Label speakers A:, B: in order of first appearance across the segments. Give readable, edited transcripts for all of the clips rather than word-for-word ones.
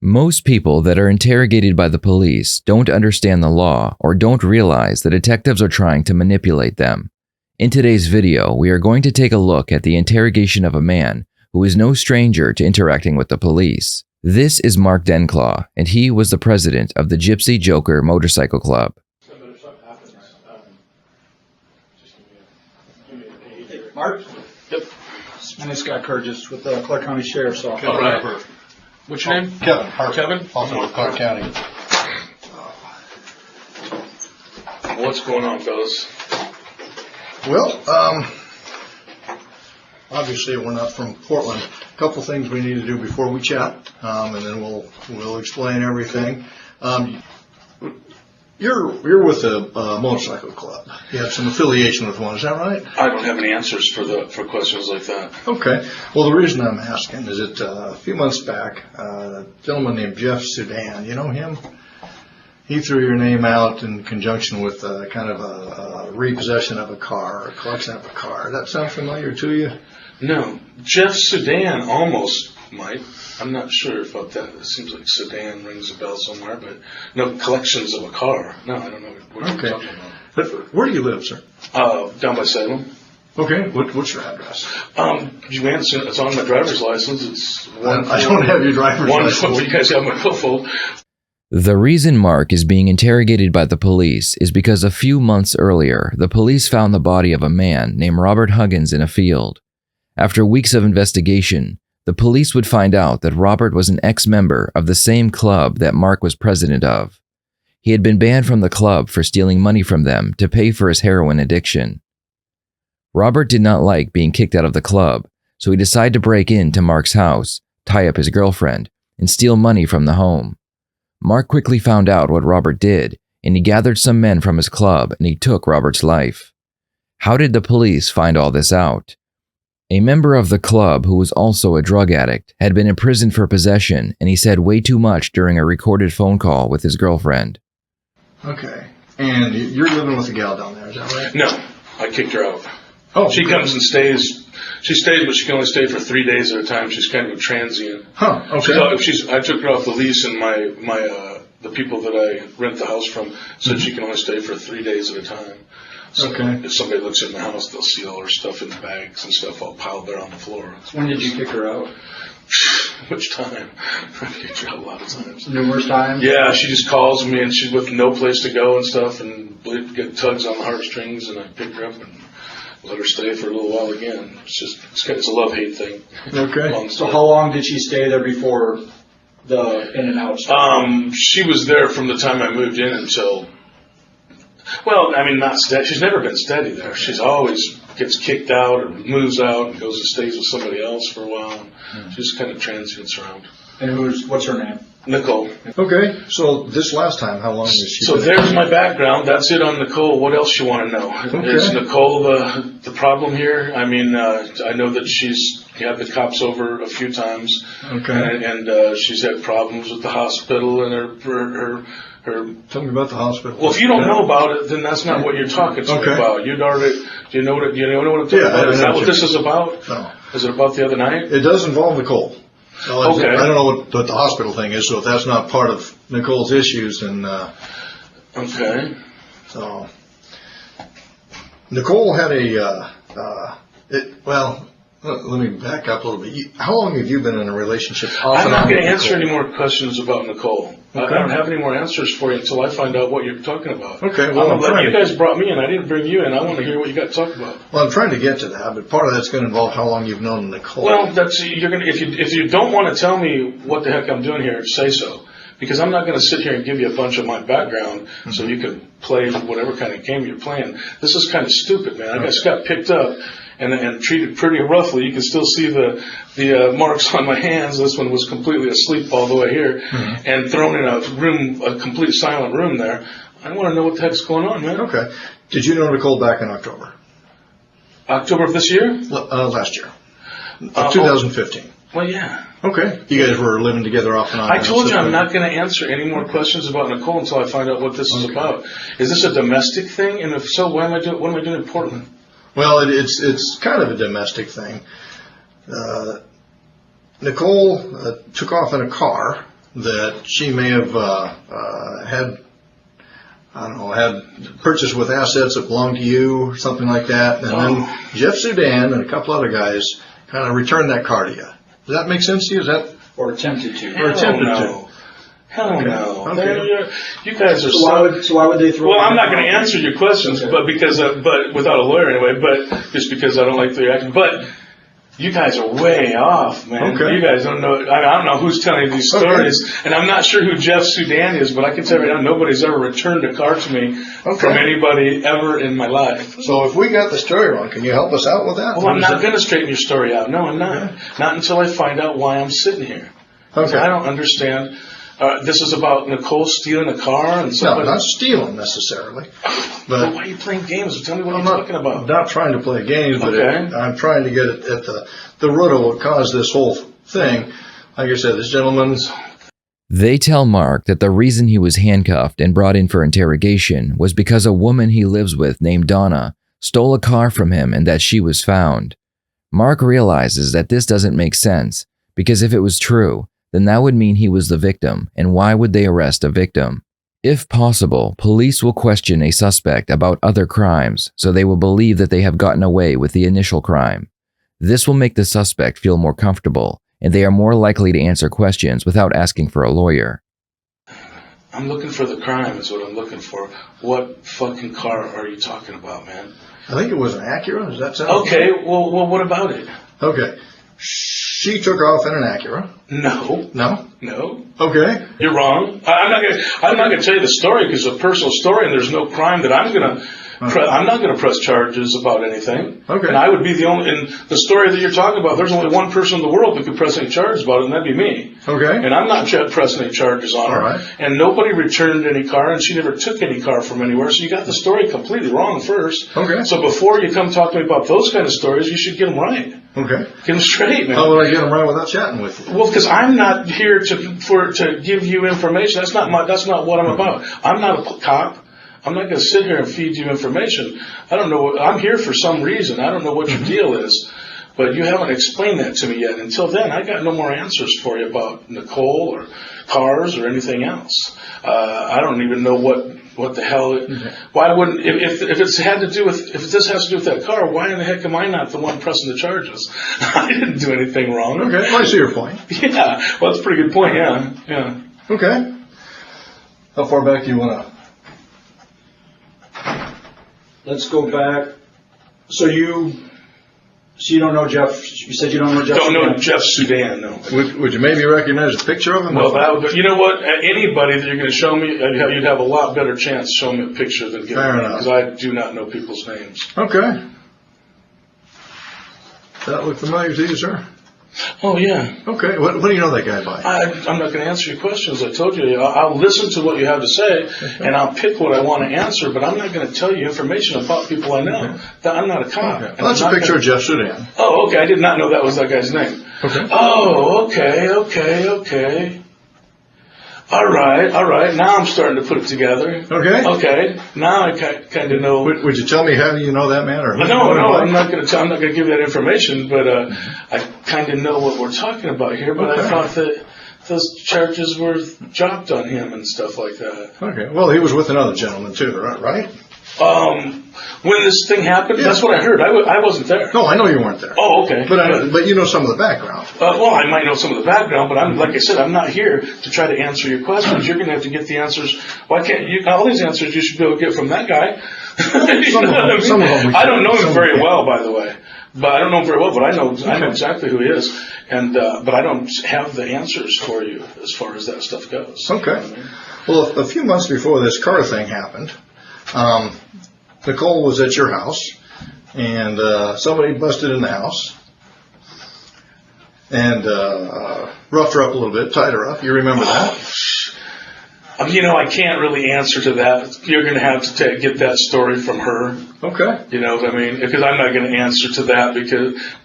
A: Most people that are interrogated by the police don't understand the law or don't realize the detectives are trying to manipulate them. In today's video, we are going to take a look at the interrogation of a man who is no stranger to interacting with the police. This is Mark Denclaw, and he was the president of the Gypsy Joker Motorcycle Club.
B: Mark? Yep. My name's Scott Curtis with the Clark County Sheriff's Office.
C: All right. What's your name?
D: Kevin Harper.
C: Kevin?
D: Also with Clark County.
C: What's going on, fellas?
D: Well, obviously we're not from Portland. A couple things we need to do before we chat, and then we'll explain everything. You're with a motorcycle club. You have some affiliation with one, is that right?
C: I don't have any answers for questions like that.
D: Okay. Well, the reason I'm asking is that a few months back, a gentleman named Jeff Sudan, you know him? He threw your name out in conjunction with kind of a repossession of a car, or a collection of a car. Does that sound familiar to you?
C: No. Jeff Sudan almost might. I'm not sure about that. It seems like Sudan rings a bell somewhere, but no, collections of a car. No, I don't know what you're talking about.
D: But where do you live, sir?
C: Down by Salem.
D: Okay. What's your address?
C: You answer. It's on my driver's license. It's one.
D: I don't have your driver's license.
C: Well, you guys have my billfold.
A: The reason Mark is being interrogated by the police is because a few months earlier, the police found the body of a man named Robert Huggins in a field. After weeks of investigation, the police would find out that Robert was an ex-member of the same club that Mark was president of. He had been banned from the club for stealing money from them to pay for his heroin addiction. Robert did not like being kicked out of the club, so he decided to break into Mark's house, tie up his girlfriend, and steal money from the home. Mark quickly found out what Robert did, and he gathered some men from his club and he took Robert's life. How did the police find all this out? A member of the club who was also a drug addict had been imprisoned for possession, and he said way too much during a recorded phone call with his girlfriend.
D: Okay. And you're living with a gal down there, is that right?
C: No, I kicked her out.
D: Oh,
C: she comes and stays. She stays, but she can only stay for 3 days at a time. She's kind of a transient.
D: Huh. Okay.
C: I took her off the lease, and the people that I rent the house from said she can only stay for 3 days at a time. So
D: okay.
C: If somebody looks in the house, they'll see all her stuff in the bags and stuff all piled there on the floor.
B: When did you kick her out?
C: Which time? I kicked her out a lot of times.
B: Numerous times?
C: Yeah, she just calls me, and she's with no place to go and stuff, and get tugs on the heartstrings, and I pick her up and let her stay for a little while again. It's a love-hate thing.
D: Okay.
B: So how long did she stay there before the in and out started?
C: She was there from the time I moved in until, well, I mean, not steady. She's never been steady there. She's always gets kicked out or moves out and goes and stays with somebody else for a while. She's kind of transients around.
B: And what's her name?
C: Nicole.
D: Okay. So this last time, how long has she
C: So
D: been?
C: there's my background. That's it on Nicole. What else you want to know?
D: Okay.
C: Is Nicole the problem here? I mean, I know that she's had the cops over a few times.
D: Okay.
C: And she's had problems with the hospital and her.
D: Tell me about the hospital.
C: Well, if you don't know about it, then that's not what you're talking to me
D: Okay.
C: about. Do you know what I'm talking about? Is that what this is about?
D: No.
C: Is it about the other night?
D: It does involve Nicole. So
C: Okay.
D: I don't know what the hospital thing is, so if that's not part of Nicole's issues, then
C: Okay.
D: so Nicole had let me back up a little bit. How long have you been in a relationship?
C: I'm not going to answer any more questions about Nicole.
D: Okay.
C: I don't have any more answers for you until I find out what you're talking about.
D: Okay, well,
C: you guys brought me in. I didn't bring you in. I want to hear what you got to talk about.
D: Well, I'm trying to get to that, but part of that's going to involve how long you've known Nicole.
C: Well, if you don't want to tell me what the heck I'm doing here, say so. Because I'm not going to sit here and give you a bunch of my background so you can play whatever kind of game you're playing. This is kind of stupid, man. I just got picked up and treated pretty roughly. You can still see the marks on my hands. This one was completely asleep all the way here and thrown in a complete silent room there. I want to know what the heck's going on, man.
D: Okay. Did you know Nicole back in October?
C: October of this year?
D: Last year. 2015.
C: Well, yeah.
D: Okay. You guys were living together off and on.
C: I told you I'm not going to answer any more questions about Nicole until I find out what this is about. Is this a domestic thing? And if so, what am I doing in Portland?
D: Well, it's kind of a domestic thing. Nicole took off in a car that she may have had purchased with assets that belonged to you or something like that, and then Jeff Sudan and a couple other guys kind of returned that car to you. Does that make sense to you? Is that
B: Or attempted to.
D: or attempted
C: no. Hell no.
D: Okay.
C: You guys are
B: So why would they throw?
C: Well, I'm not going to answer your questions,
B: Okay.
C: but without a lawyer anyway, but just because I don't like the reaction. But you guys are way off, man.
D: Okay.
C: You guys don't know. I don't know who's telling you these stories, and I'm not sure who Jeff Sudan is, but I can tell you right now, nobody's ever returned a car to me from anybody ever in my life.
D: so? If we got the story wrong, can you help us out with that?
C: Well, I'm not going to straighten your story out. No, I'm not. Not until I find out why I'm sitting here.
D: Okay.
C: I don't understand. This is about Nicole stealing a car and
D: No,
C: somebody.
D: not stealing necessarily.
C: Well,
D: But
C: why are you playing games? Tell me what
D: I'm
C: you're talking about.
D: not trying to play games, but
C: Okay.
D: I'm trying to get at the root of what caused this whole thing. Like I said, this gentleman's.
A: They tell Mark that the reason he was handcuffed and brought in for interrogation was because a woman he lives with named Donna stole a car from him and that she was found. Mark realizes that this doesn't make sense, because if it was true, then that would mean he was the victim, and why would they arrest a victim? If possible, police will question a suspect about other crimes, so they will believe that they have gotten away with the initial crime. This will make the suspect feel more comfortable, and they are more likely to answer questions without asking for a lawyer.
C: I'm looking for the crime is what I'm looking for. What fucking car are you talking about, man?
D: I think it was an Acura. Does that sound
C: Okay, well, what about it?
D: Okay. She took off in an Acura.
C: No,
D: No?
C: no,
D: Okay.
C: you're wrong. I'm not gonna tell you the story because it's a personal story and there's no crime that I'm not gonna press charges about anything.
D: Okay.
C: And I would be the only, in the story that you're talking about, there's only one person in the world that could press any charges about it, and that'd be me.
D: Okay.
C: And I'm not pressing any charges on her.
D: All right.
C: And nobody returned any car, and she never took any car from anywhere. So you got the story completely wrong first.
D: Okay.
C: So before you come talk to me about those kind of stories, you should get them right.
D: Okay.
C: Get them straight, man.
D: How would I get him right without chatting with you?
C: Well, because I'm not here to give you information. That's not what I'm about. I'm not a cop. I'm not going to sit here and feed you information. I don't know. I'm here for some reason. I don't know what your deal is, but you haven't explained that to me yet. Until then, I got no more answers for you about Nicole or cars or anything else. I don't even know what the hell. Why wouldn't if this has to do with that car? Why in the heck am I not the one pressing the charges? I didn't do anything wrong.
D: Okay. Well, I see your point.
C: Yeah. Well, that's a pretty good point. Yeah.
D: Okay. How far back do you want to?
B: Let's go back. So you don't know Jeff? You said you don't know Jeff?
C: Don't know
B: Sudan?
C: Jeff Sudan, no.
D: Would you maybe recognize a picture of him?
C: Well, you know what? Anybody that you're going to show me, you'd have a lot better chance showing me a picture than giving
D: Fair
C: me,
D: enough.
C: because I do not know people's names.
D: Okay. Does that look familiar to you, sir?
C: Oh, yeah.
D: Okay. What do you know that guy by?
C: I'm not going to answer your questions. I told you. I'll listen to what you have to say, and I'll pick what I want to answer, but I'm not going to tell you information about people I know. I'm not a cop.
D: Okay.
C: And
D: Well, that's
C: I'm
D: a
C: not
D: picture
C: gonna-
D: of Jeff Sudan.
C: Oh, okay. I did not know that was that guy's name.
D: Okay.
C: Oh, okay. All right. Now I'm starting to put it together.
D: Okay.
C: Okay. Now I kind of know.
D: Would you tell me how you know that man? Or
C: No, I'm not going to give that information, but I kind of know what we're talking about here. But
D: Okay.
C: I thought that those charges were dropped on him and stuff like that.
D: Okay. Well, he was with another gentleman too, right?
C: When this thing happened, that's what I heard. I wasn't there.
D: No, I know you weren't there.
C: Oh, okay.
D: But you know some of the background.
C: Well, I might know some of the background, but like I said, I'm not here to try to answer your questions. You're going to have to get the answers. Why can't you? All these answers you should be able to get from that guy.
D: Some of them we
C: I don't know
D: can.
C: him very well, by the way. But I don't know him very well, but I know exactly who he is. And but I don't have the answers for you as far as that stuff goes.
D: Okay. Well, a few months before this car thing happened, Nicole was at your house, and somebody busted in the house and roughed her up a little bit, tied her up. You remember that?
C: I can't really answer to that. You're going to have to get that story from her.
D: Okay.
C: You know what I mean? Because I'm not going to answer to that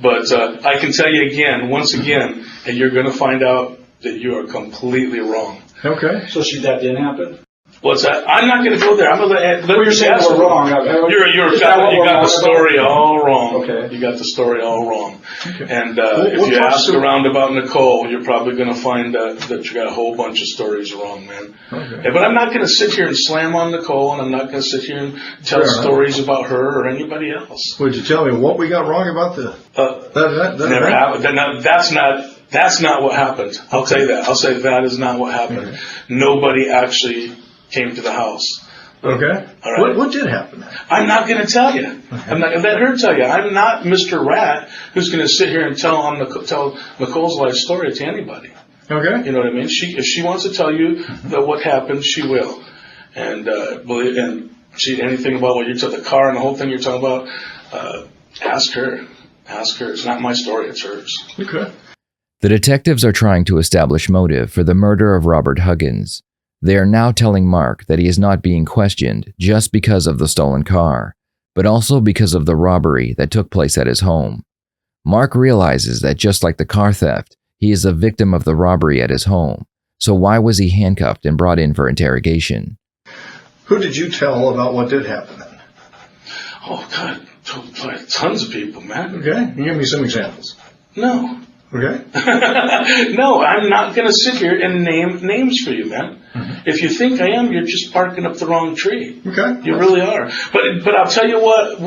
C: but I can tell you once again, and you're going to find out that you are completely wrong.
D: Okay.
B: So that didn't happen?
C: What's that? I'm not going to go there. I'm going to let
B: Well, you're saying
C: you
B: we're wrong.
C: You got the story all wrong.
B: Okay.
C: You got the story all wrong.
D: Okay.
C: And
D: What
C: if you
D: parts
C: ask
D: of-
C: around about Nicole, you're probably going to find that you got a whole bunch of stories wrong, man.
D: Okay.
C: Yeah, but I'm not going to sit here and slam on Nicole, and I'm not going to sit here and tell
D: Fair enough.
C: stories about her or anybody else.
D: Would you tell me what we got wrong about the, that
C: Never happened. That's not what happened. I'll tell you that. I'll say that is not what happened.
D: Okay.
C: Nobody actually came to the house.
D: Okay.
C: All right.
D: What did happen then?
C: I'm not going to tell you. I'm not going to let her tell you. I'm not Mr. Rat who's going to sit here and tell Nicole's life story to anybody.
D: Okay.
C: You know what I mean? If she wants to tell you that what happened, she will. And anything about what you took the car and the whole thing you're talking about, ask her. Ask her. It's not my story. It's hers.
D: Okay.
A: The detectives are trying to establish motive for the murder of Robert Huggins. They are now telling Mark that he is not being questioned just because of the stolen car, but also because of the robbery that took place at his home. Mark realizes that just like the car theft, he is a victim of the robbery at his home. So why was he handcuffed and brought in for interrogation?
D: Who did you tell about what did happen then?
C: Oh, God. Tons of people, man.
D: Okay. Can you give me some examples?
C: No.
D: Okay.
C: No, I'm not going to sit here and name names for you, man.
D: Mm-hmm.
C: If you think I am, you're just barking up the wrong tree.
D: Okay.
C: You really are. But I'll tell you what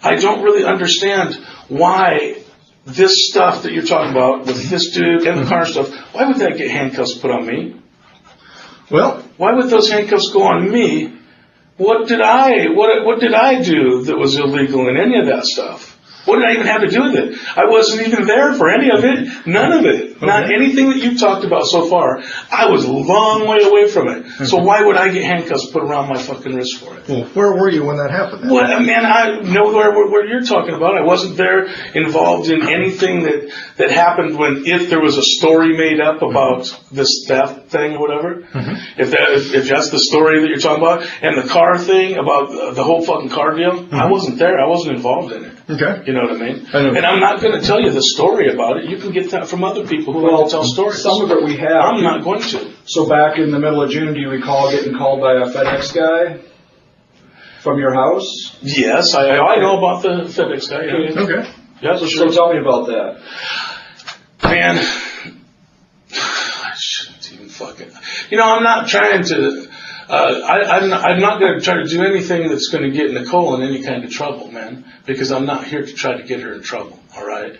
C: I don't really understand why this stuff that you're talking about with this dude and the car stuff, why would that get handcuffs put on me?
D: Well,
C: Why would those handcuffs go on me? What did I do that was illegal in any of that stuff? What did I even have to do with it? I wasn't even there for any of it. None of it. Not
D: Okay.
C: anything that you've talked about so far. I was a long way away from it. So why would I get handcuffs put around my fucking wrist for it?
D: well, where were you when that happened then?
C: What, man, I know where you're talking about. I wasn't there involved in anything that happened if there was a story made up about this theft thing or whatever. If that's the story that you're talking about, and the car thing about the whole fucking car deal, I wasn't there. I wasn't involved in it.
D: Okay.
C: You know what I mean?
D: I know.
C: And I'm not going to tell you the story about it. You can get that from other people who like to tell stories.
B: Some of it we have.
C: I'm not going to.
B: So back in the middle of June, do you recall getting called by a FedEx guy from your house?
C: Yes, I know about the FedEx guy. Yeah,
D: Okay.
C: yeah
B: So
C: sure.
B: tell me about that.
C: Man, I shouldn't even fucking. I'm not trying to. I'm not going to try to do anything that's going to get Nicole in any kind of trouble, man. Because I'm not here to try to get her in trouble. All right.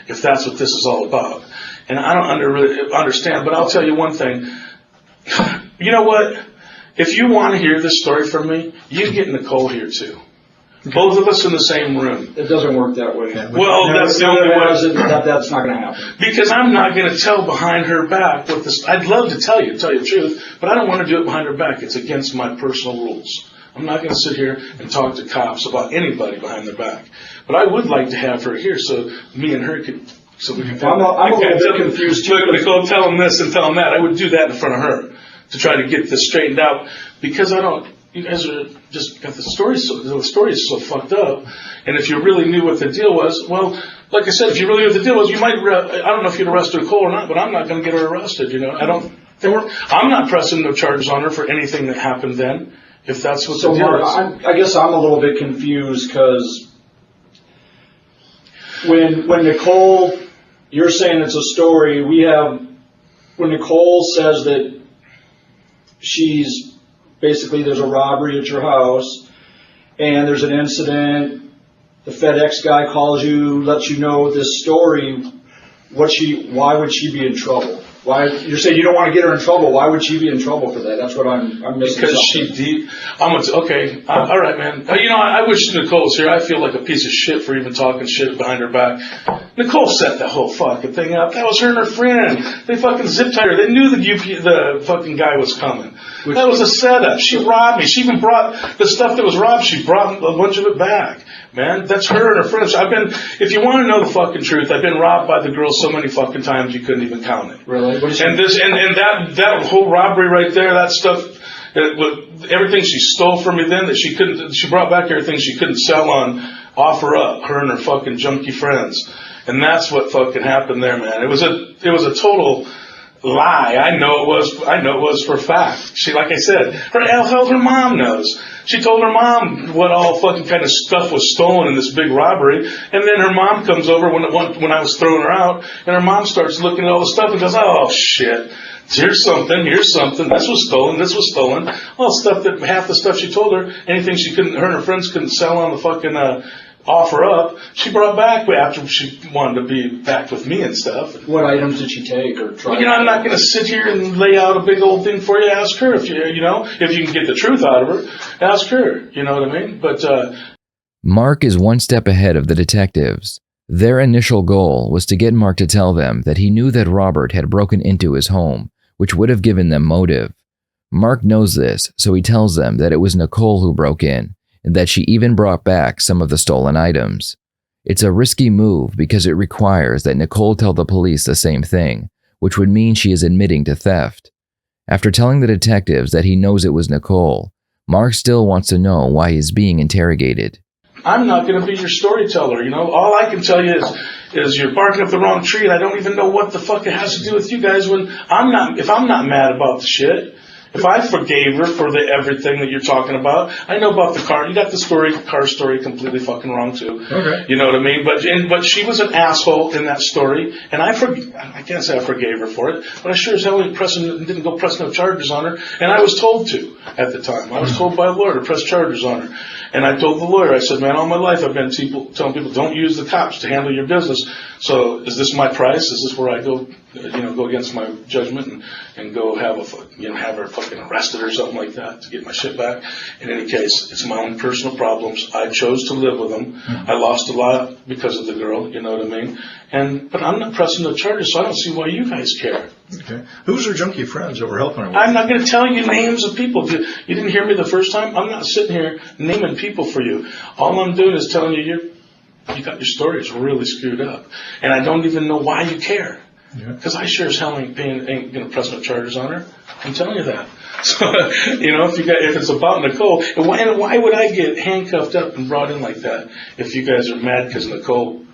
C: If that's what this is all about, and I don't really understand. But I'll tell you one thing. You know what? If you want to hear this story from me, you get Nicole here too. Both of us in the same room.
B: It doesn't work that way.
C: Well, that's the only way.
B: That's not going to happen.
C: Because I'm not going to tell behind her back what this. I'd love to tell you the truth, but I don't want to do it behind her back. It's against my personal rules. I'm not going to sit here and talk to cops about anybody behind their back. But I would like to have her here so me and her could. So we can.
B: I'm a little bit confused too.
C: Look, Nicole, tell them this and tell them that. I would do that in front of her to try to get this straightened out because I don't. You guys are just got the story is so fucked up. And if you really knew what the deal was, well, like I said, if you really knew what the deal was, you might. I don't know if you'd arrest Nicole or not, but I'm not going to get her arrested. I don't. I'm not pressing no charges on her for anything that happened then. If that's what
B: So
C: the deal
B: Mark,
C: is.
B: I guess I'm a little bit confused because when Nicole, you're saying it's a story. When Nicole says that there's a robbery at your house and there's an incident, the FedEx guy calls you, lets you know this story, why would she be in trouble? Why, you're saying you don't want to get her in trouble. Why would she be in trouble for that? That's what I'm missing.
C: Because all right, man. I wish Nicole was here. I feel like a piece of shit for even talking shit behind her back. Nicole set the whole fucking thing up. That was her and her friend. They fucking zip tied her. They knew the fucking guy was coming. That was a setup. She robbed me. She even brought the stuff that was robbed. She brought a bunch of it back. Man, that's her and her friends. If you want to know the fucking truth, I've been robbed by the girl so many fucking times you couldn't even count it.
B: Really?
C: And that whole robbery right there, that stuff, everything she stole from me then that she brought back everything she couldn't sell on, offer up, her and her fucking junkie friends. And that's what fucking happened there, man. It was a total, lie. I know it was for a fact. She, like I said, her mom knows. She told her mom what all fucking kind of stuff was stolen in this big robbery, and then her mom comes over when I was throwing her out, and her mom starts looking at all the stuff and goes, "Oh shit, here's something, this was stolen." All stuff that half the stuff she told her, anything her and her friends couldn't sell on the fucking offer up, she brought back after she wanted to be back with me and stuff.
B: What items did she take or try?
C: Well, I'm not going to sit here and lay out a big old thing for you. Ask her if you can get the truth out of her. Ask her. You know what I mean? But
A: Mark is one step ahead of the detectives. Their initial goal was to get Mark to tell them that he knew that Robert had broken into his home, which would have given them motive. Mark knows this, so he tells them that it was Nicole who broke in, and that she even brought back some of the stolen items. It's a risky move because it requires that Nicole tell the police the same thing, which would mean she is admitting to theft. After telling the detectives that he knows it was Nicole, Mark still wants to know why he's being interrogated.
C: I'm not going to be your storyteller, All I can tell you is you're barking up the wrong tree, and I don't even know what the fuck it has to do with you guys if I'm not mad about the shit. If I forgave her for everything that you're talking about, I know about the car. You got the car story completely fucking wrong too.
D: Okay.
C: You know what I mean? But she was an asshole in that story, and I can't say I forgave her for it, but I sure as hell didn't go press no charges on her, and I was told to at the time. I was told by a lawyer to press charges on her. And I told the lawyer, I said, man, all my life I've been telling people, don't use the cops to handle your business. So is this my price? Is this where I go against my judgment and go have her fucking arrested or something like that to get my shit back? In any case, it's my own personal problems. I chose to live with them. I lost a lot because of the girl, you know what I mean? But I'm not pressing the charges, so I don't see why you guys care.
D: Okay. Who's her junkie friends that were helping her?
C: I'm not going to tell you names of people. You didn't hear me the first time? I'm not sitting here naming people for you. All I'm doing is telling you you got your stories really screwed up. And I don't even know why you care. Because I sure as hell ain't going to press no charges on her. I'm telling you that. So, if it's about Nicole, and why would I get handcuffed up and brought in like that if you guys are mad because Nicole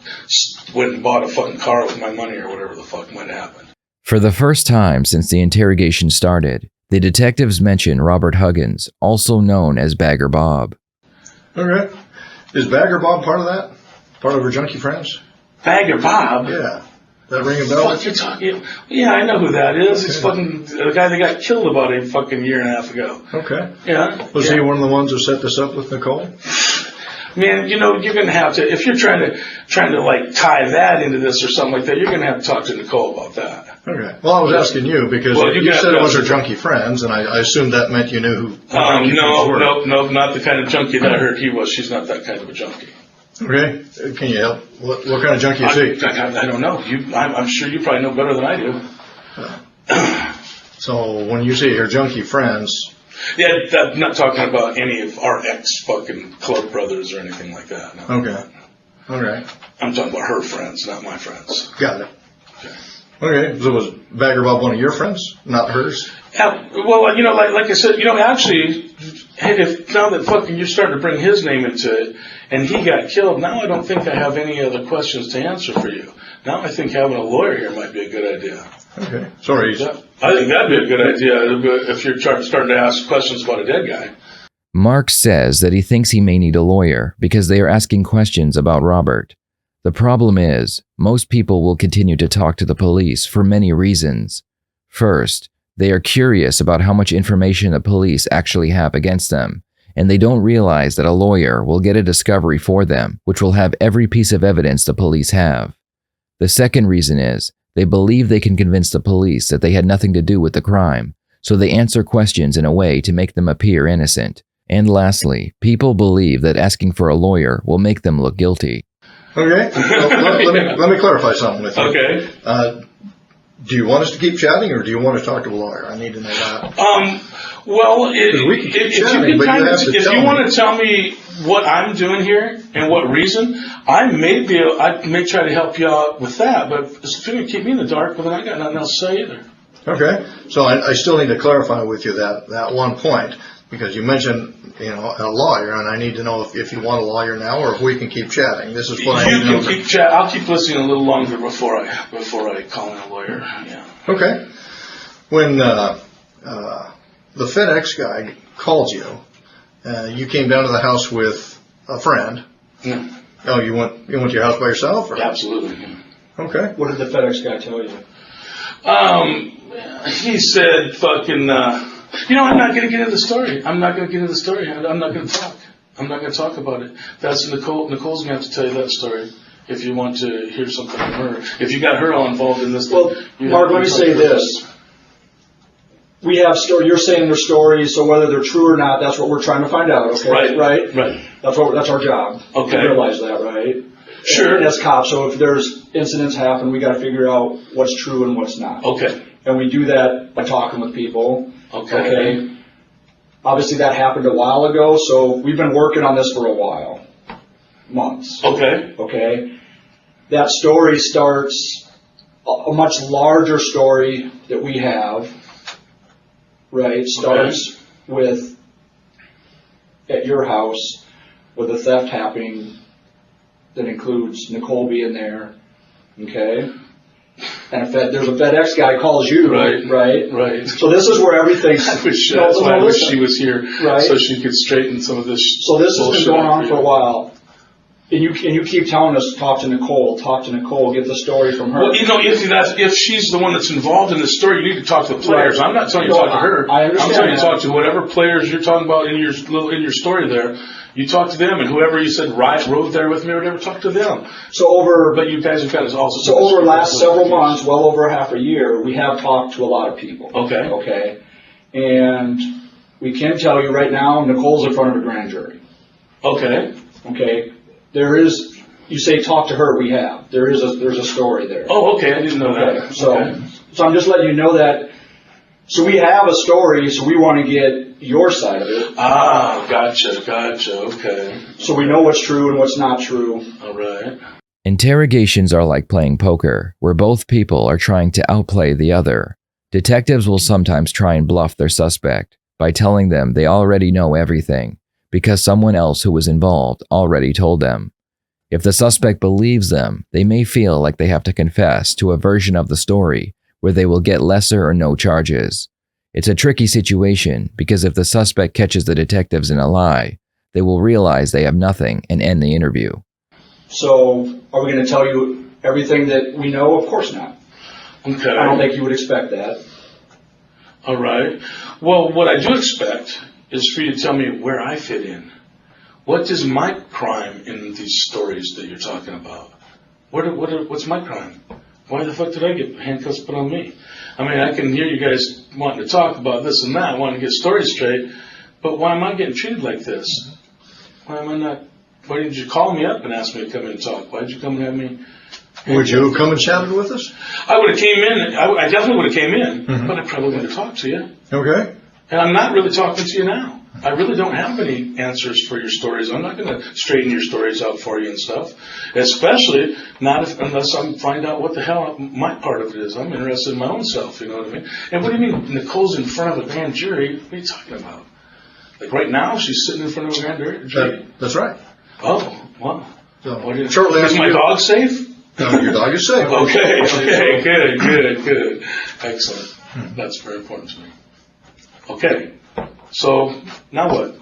C: went and bought a fucking car with my money or whatever the fuck might happen?
A: For the first time since the interrogation started, the detectives mention Robert Huggins, also known as Bagger Bob.
D: Okay. Is Bagger Bob part of that? Part of her junkie friends?
C: Bagger Bob?
D: Yeah. That ring a bell?
C: What you're talking? Yeah, I know who that is. He's fucking the guy that got killed about a fucking year and a half ago.
D: Okay.
C: Yeah.
D: Was he one of the ones who set this up with Nicole?
C: Man, you're gonna have to, if you're trying to like tie that into this or something like that, you're gonna have to talk to Nicole about that.
D: Okay. Well, I was asking you because you said it was her junkie friends, and I assumed that meant you knew who.
C: No, not the kind of junkie that I heard he was. She's not that kind of a junkie.
D: Okay. Can you help? What kind of junkie is he?
C: I don't know. I'm sure you probably know better than I do.
D: So when you say her junkie friends.
C: Yeah, I'm not talking about any of our ex-fucking club brothers or anything like that. No.
D: Okay. All right.
C: I'm talking about her friends, not my friends.
D: Got it.
C: Okay.
D: So was Bagger Bob one of your friends, not hers?
C: Yeah, well, like I said, actually, if now that fucking you're starting to bring his name into it, and he got killed, now I don't think I have any other questions to answer for you. Now I think having a lawyer here might be a good idea.
D: Okay. Sorry.
C: I think that'd be a good idea if you're starting to ask questions about a dead guy.
A: Mark says that he thinks he may need a lawyer because they are asking questions about Robert. The problem is, most people will continue to talk to the police for many reasons. First, they are curious about how much information the police actually have against them, and they don't realize that a lawyer will get a discovery for them, which will have every piece of evidence the police have. The second reason is, they believe they can convince the police that they had nothing to do with the crime, so they answer questions in a way to make them appear innocent. And lastly, people believe that asking for a lawyer will make them look guilty.
D: Okay. Well, let me clarify something with you.
C: Okay.
D: Do you want us to keep chatting, or do you want to talk to a lawyer? I need to know that.
C: Well,
D: if
C: you want to tell me what I'm doing here and what reason, I may try to help you out with that. But if you're going to keep me in the dark, well, then I got nothing else to say either.
D: Okay. So I still need to clarify with you that one point, because you mentioned a lawyer, and I need to know if you want a lawyer now or if we can keep chatting. This is what I need to know.
C: I'll keep listening a little longer before I call in a lawyer. Yeah.
D: Okay. When the FedEx guy called you, you came down to the house with a friend.
C: Yeah.
D: Oh, you went to your house by yourself? Or?
C: Absolutely. Yeah.
D: Okay.
B: What did the FedEx guy tell you?
C: He said, "Fucking, I'm not going to get into the story. I'm not going to get into the story. I'm not going to talk. I'm not going to talk about it. That's Nicole. Nicole's going to have to tell you that story if you want to hear something from her. If you got her all involved in this."
B: Well, Mark, let me say this. We have you're saying their stories, so whether they're true or not, that's what we're trying to find out. Okay. Right. That's our job.
C: Okay.
B: You realize that, right?
C: Sure.
B: And as cops, so if there's incidents happen, we got to figure out what's true and what's not.
C: Okay.
B: And we do that by talking with people.
C: Okay.
B: Obviously, that happened a while ago, so we've been working on this for a while, months.
C: Okay.
B: Okay. That story starts a much larger story that we have. Right, starts with at your house with a theft happening that includes Nicole being there, okay? And there's a FedEx guy calls you, right? So this is where everything's.
C: That's why I wish she was here,
B: right?
C: So she could straighten some of this.
B: So this has been going on for a while. And you keep telling us, talk to Nicole, get the story from her.
C: Well, if she's the one that's involved in the story, you need to talk to the players. Right. I'm not telling you to talk to her.
B: I understand.
C: I'm telling you to talk to whatever players you're talking about in your story there. You talk to them, and whoever you said rode there with me or whatever, talk to them. But you guys have got to also.
B: So over the last several months, well over half a year, we have talked to a lot of people.
C: Okay.
B: And we can tell you right now, Nicole's in front of a grand jury. Okay. There is, you say talk to her, we have. There's a story there.
C: Oh, okay, I didn't know that.
B: So I'm just letting you know that. So we have a story, so we want to get your side of it.
C: Ah, gotcha, okay.
B: So we know what's true and what's not true.
C: All right.
A: Interrogations are like playing poker, where both people are trying to outplay the other. Detectives will sometimes try and bluff their suspect by telling them they already know everything, because someone else who was involved already told them. If the suspect believes them, they may feel like they have to confess to a version of the story where they will get lesser or no charges. It's a tricky situation because if the suspect catches the detectives in a lie, they will realize they have nothing and end the interview.
B: So are we going to tell you everything that we know? Of course not.
C: Okay.
B: I don't think you would expect that.
C: All right. Well, what I do expect is for you to tell me where I fit in. What is my crime in these stories that you're talking about? What's my crime? Why the fuck did I get handcuffs put on me? I mean, I can hear you guys wanting to talk about this and that, wanting to get stories straight, but why am I getting treated like this? Why didn't you call me up and ask me to come in and talk? Why did you come and have me?
D: Would you have come and chatted with us?
C: I would have came in. I definitely would have came in, but I probably wouldn't have talked to you.
D: Okay.
C: And I'm not really talking to you now. I really don't have any answers for your stories. I'm not going to straighten your stories out for you and stuff. Especially unless I find out what the hell my part of it is. I'm interested in my own self, you know what I mean? And what do you mean Nicole's in front of a grand jury? What are you talking about? Like right now, she's sitting in front of a grand jury?
D: That's right.
C: Oh, wow.
D: So,
C: shortly is my dog safe?
D: No, your dog is safe.
C: Okay, good. Excellent. That's very important to me. Okay. So now what?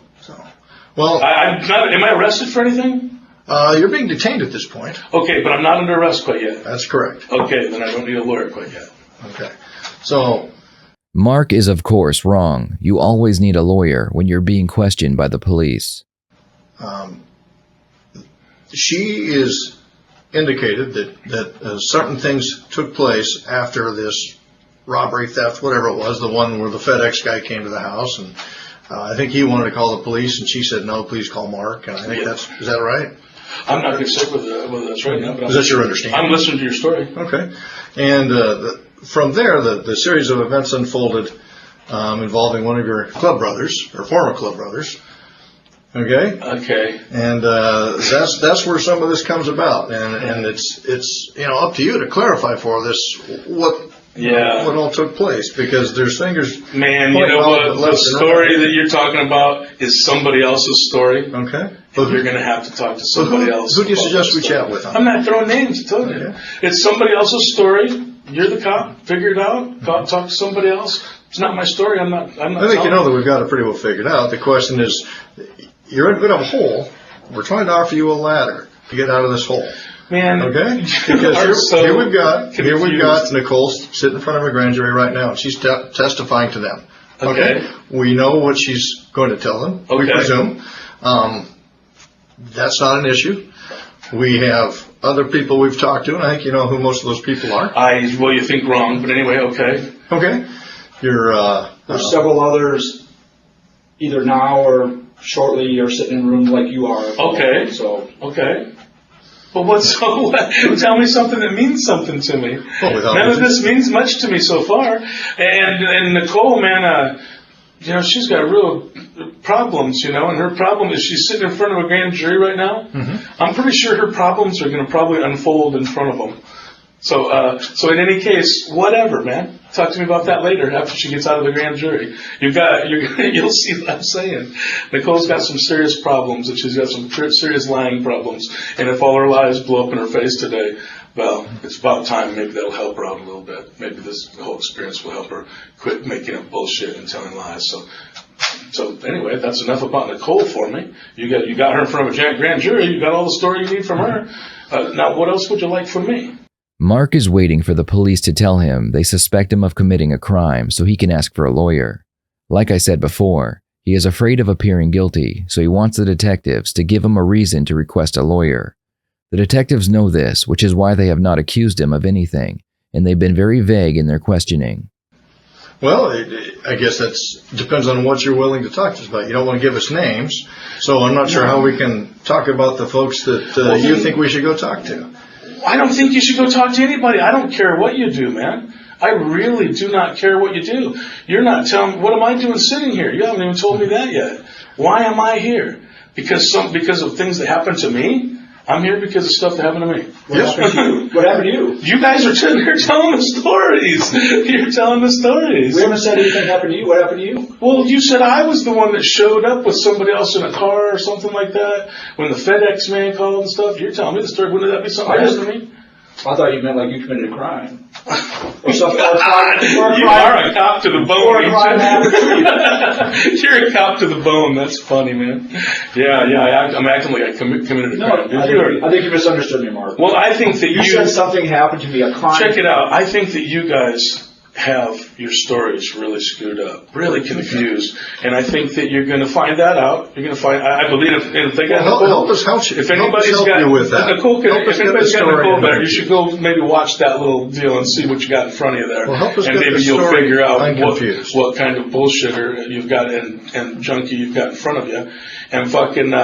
D: Well,
C: I'm not. Am I arrested for anything?
D: You're being detained at this point.
C: Okay, but I'm not under arrest quite yet.
D: That's correct.
C: Okay, then I don't need a lawyer quite yet.
D: Okay. So
A: Mark is of course wrong. You always need a lawyer when you're being questioned by the police.
D: She is indicated that certain things took place after this robbery, theft, whatever it was, the one where the FedEx guy came to the house, and I think he wanted to call the police, and she said, no, please call Mark, and I think is that right?
C: I'm not going to say whether that's right now, but
D: is that your understanding?
C: I'm listening to your story.
D: Okay. And from there, the series of events unfolded involving one of your club brothers, or former club brothers. Okay. And that's where some of this comes about, and it's up to you to clarify for this what all took place, because there's fingers.
C: Man, you know what? The story that you're talking about is somebody else's story.
D: Okay.
C: But you're going to have to talk to somebody else.
D: Who do you suggest we chat with?
C: I'm not throwing names, I told you. It's somebody else's story, You're the cop. Figure it out. Talk to somebody else. It's not my story. I'm not.
D: I think you know that we've got it pretty well figured out. The question is, you're in a bit of a hole. We're trying to offer you a ladder to get out of this hole.
C: Man,
D: Okay?
C: you
D: Because
C: are so
D: here we've got
C: confused.
D: Nicole sitting in front of a grand jury right now, and she's testifying to them.
C: Okay.
D: We know what she's going to tell them. We
C: Okay.
D: presume. That's not an issue. We have other people we've talked to, and I think you know who most of those people are.
C: Well, you think wrong, but anyway, okay.
D: Okay? You're,
B: There's several others, either now or shortly, are sitting in rooms like you are.
C: Okay.
B: So,
C: Okay. Well, tell me something that means something to me.
D: without
C: None of this means much to me so far. And Nicole, man, you know, she's got real problems, you know, and her problem is she's sitting in front of a grand jury right now.
D: Mm-hmm.
C: I'm pretty sure her problems are going to probably unfold in front of them. So in any case, whatever, man. Talk to me about that later after she gets out of the grand jury. You'll see what I'm saying. Nicole's got some serious problems, and she's got some serious lying problems. And if all her lies blow up in her face today, well, it's about time. Maybe that'll help her out a little bit. Maybe this whole experience will help her quit making up bullshit and telling lies. So anyway, that's enough about Nicole for me. You got her in front of a grand jury. You got all the story you need from her. Now, what else would you like from me?
A: Mark is waiting for the police to tell him they suspect him of committing a crime so he can ask for a lawyer. Like I said before, he is afraid of appearing guilty, so he wants the detectives to give him a reason to request a lawyer. The detectives know this, which is why they have not accused him of anything, and they've been very vague in their questioning.
D: Well, I guess that depends on what you're willing to talk to us about. You don't want to give us names, so I'm not sure how we can talk about the folks that you think we should go talk to.
C: I don't think you should go talk to anybody. I don't care what you do, man. I really do not care what you do. You're not telling me, what am I doing sitting here? You haven't even told me that yet. Why am I here? Because of things that happened to me? I'm here because of stuff that happened to me.
B: what happened to you?
C: You guys are sitting here telling the stories. You're telling the stories.
B: We haven't said anything happened to you. What happened to you?
C: Well, you said I was the one that showed up with somebody else in a car or something like that when the FedEx man called and stuff. You're telling me the story. Wouldn't that be something else to me?
B: I thought you meant like you committed a crime. Or something.
C: You are a cop to the bone.
B: Or a crime happened to you.
C: You're a cop to the bone. That's funny, man. Yeah. I'm acting like I committed a
B: No,
C: crime.
B: I think you misunderstood me, Mark.
C: Well, I think that
B: You said something happened to me, a crime.
C: check it out. I think that you guys have your stories really screwed up, really confused, and I think that you're going to find that out. You're going to find. I believe if they got
D: Well,
C: Nicole,
D: help us help you.
C: if
D: Help us
C: anybody's
D: help
C: got
D: you with that.
C: Nicole,
D: Help us
C: if
D: get
C: anybody's
D: the
C: got
D: story
C: Nicole better,
D: in.
C: you should go maybe watch that little deal and see what you got in front of you there,
D: Well, help us
C: and
D: get
C: maybe
D: the
C: you'll
D: story
C: figure out
D: unconfused.
C: what kind of bullshitter you've got and junkie you've got in front of you, and fucking.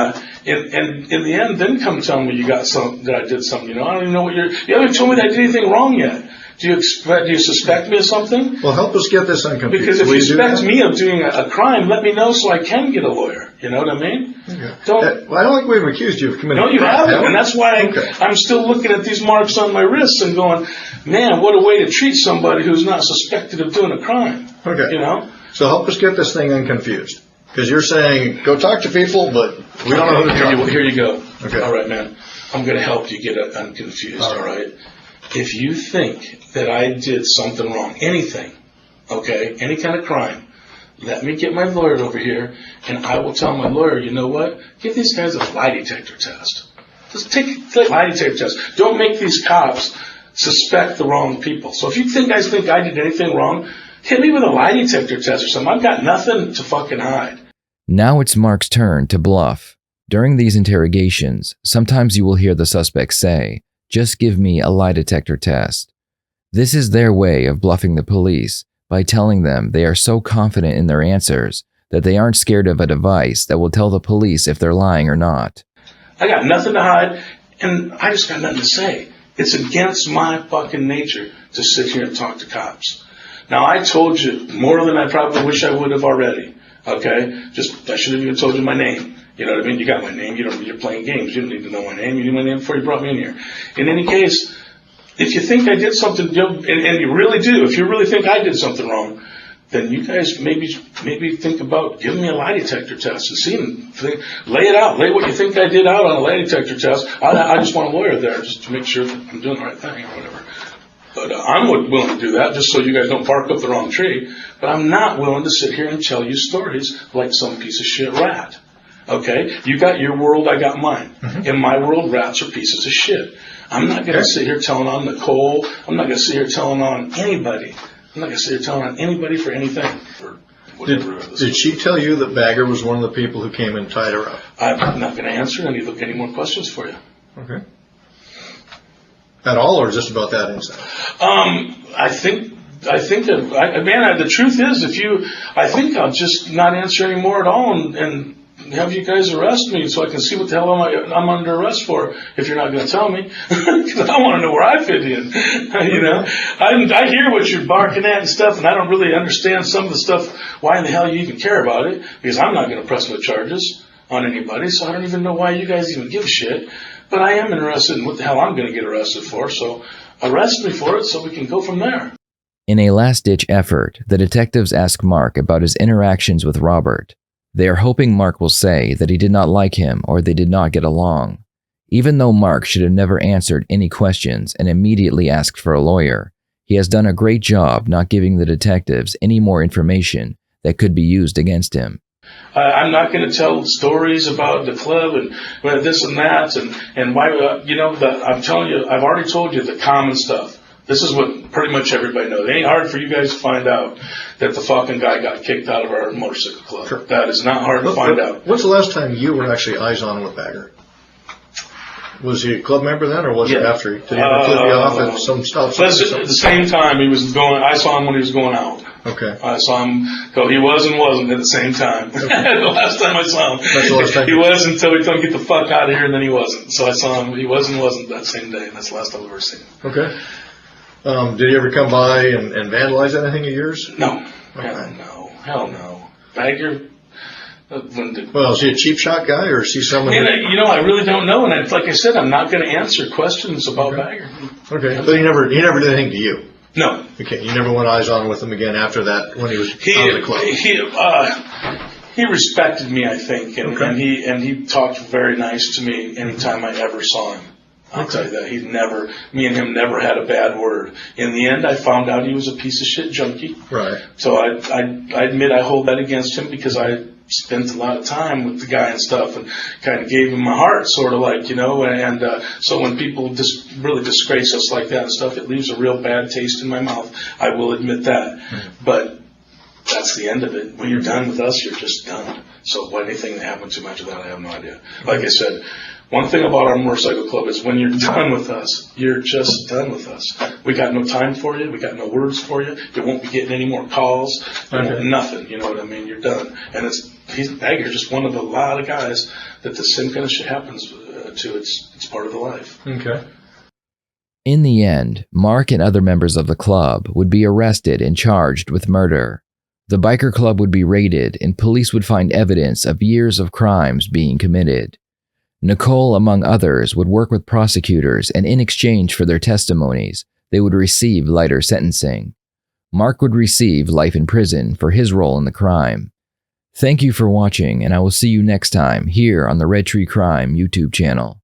C: In the end, then come tell me you got some that I did something. You know, I don't even know what you haven't told me that I did anything wrong yet. Do you suspect me of something?
D: Well, help us get this unconfused.
C: Because if
D: Will
C: you
D: do
C: suspect
D: that?
C: me of doing a crime, let me know so I can get a lawyer. You know what I mean?
D: Okay.
C: Don't.
D: Well, I don't think we've accused you of committing
C: No,
D: a
C: you
D: crime,
C: haven't,
D: have we?
C: and that's why
D: Okay.
C: I'm still looking at these marks on my wrists and going, man, what a way to treat somebody who's not suspected of doing a crime.
D: Okay.
C: You know?
D: So help us get this thing unconfused. Because you're saying, go talk to people, but we don't know who to talk to.
C: Here you go.
D: Okay.
C: All right, man. I'm going to help you get unconfused, all right? If you think that I did something wrong, anything, okay, any kind of crime, let me get my lawyer over here, and I will tell my lawyer, you know what? Give these guys a lie detector test. Just take a lie detector test. Don't make these cops suspect the wrong people. So if you guys think I did anything wrong, hit me with a lie detector test or something. I've got nothing to fucking hide.
A: Now it's Mark's turn to bluff. During these interrogations, sometimes you will hear the suspect say, "Just give me a lie detector test." This is their way of bluffing the police by telling them they are so confident in their answers that they aren't scared of a device that will tell the police if they're lying or not.
C: I got nothing to hide, and I just got nothing to say. It's against my fucking nature to sit here and talk to cops. Now, I told you more than I probably wish I would have already, okay? I should have even told you my name. You know what I mean? You got my name. You're playing games. You don't need to know my name. You knew my name before you brought me in here. In any case, if you think I did something, and you really do, if you really think I did something wrong, then you guys maybe think about giving me a lie detector test and lay it out. Lay what you think I did out on a lie detector test. I just want a lawyer there just to make sure that I'm doing the right thing or whatever. But I'm willing to do that just so you guys don't bark up the wrong tree. But I'm not willing to sit here and tell you stories like some piece of shit rat. Okay? You got your world, I got mine. In my world, rats are pieces of shit. I'm not going to sit here telling on Nicole. I'm not going to sit here telling on anybody. I'm not going to sit here telling on anybody for anything.
D: Did she tell you that Bagger was one of the people who came and tied her up? I'm
C: not going to answer any more questions for you.
D: Okay. At all, or just about that incident?
C: I think that, the truth is, I think I'll just not answer anymore at all and have you guys arrest me so I can see what the hell I'm under arrest for if you're not going to tell me. Because I want to know where I fit in. You know, I hear what you're barking at and stuff, and I don't really understand some of the stuff, why in the hell you even care about it, because I'm not going to press no charges on anybody, so I don't even know why you guys even give a shit. But I am interested in what the hell I'm going to get arrested for, so arrest me for it so we can go from there.
A: In a last-ditch effort, the detectives ask Mark about his interactions with Robert. They are hoping Mark will say that he did not like him or they did not get along. Even though Mark should have never answered any questions and immediately asked for a lawyer, he has done a great job not giving the detectives any more information that could be used against him.
C: I'm not going to tell stories about the club and this and that and why, I'm telling you, I've already told you the common stuff. This is what pretty much everybody knows. It ain't hard for you guys to find out that the fucking guy got kicked out of our motorcycle club. Sure. That is not hard to find out.
D: When's the last time you were actually eyes on with Bagger? Was he a club member then, or was it after? Did he ever flip you off at some stop?
C: At the same time, I saw him when he was going out.
D: Okay.
C: I saw him go. He was and wasn't at the same time. Okay. The last time I saw him,
D: that's the last time.
C: He was until we told him get the fuck out of here, and then he wasn't. So I saw him. He was and wasn't that same day, and that's the last time I've ever seen him.
D: Okay. Did he ever come by and vandalize anything of yours?
C: No.
D: Okay.
C: Hell no. Bagger.
D: Well, is he a cheap shot guy, or is he someone?
C: I really don't know, and like I said, I'm not going to answer questions about Bagger.
D: Okay, but he never did anything to you.
C: No.
D: Okay, you never went eyes on with him again after that when he was out of the club.
C: He respected me, I think, and he talked very nice to me anytime I ever saw him. I'll tell you that. Me and him never had a bad word. In the end, I found out he was a piece of shit junkie.
D: Right.
C: So I admit I hold that against him because I spent a lot of time with the guy and stuff and kind of gave him my heart, sort of like, and so when people just really disgrace us like that and stuff, it leaves a real bad taste in my mouth. I will admit that. Mm-hmm. But that's the end of it. When you're done with us, you're just done. So anything that happened to me after that, I have no idea. Like I said, one thing about our motorcycle club is when you're done with us, you're just done with us. We got no time for you. We got no words for you. You won't be getting any more calls. Nothing. You know what I mean? You're done. And Bagger's just one of a lot of guys that the same kind of shit happens to. It's part of the life.
D: Okay.
A: In the end, Mark and other members of the club would be arrested and charged with murder. The biker club would be raided and police would find evidence of years of crimes being committed. Nicole, among others, would work with prosecutors, and in exchange for their testimonies, they would receive lighter sentencing. Mark would receive life in prison for his role in the crime. Thank you for watching, and I will see you next time here on the Red Tree Crime YouTube channel.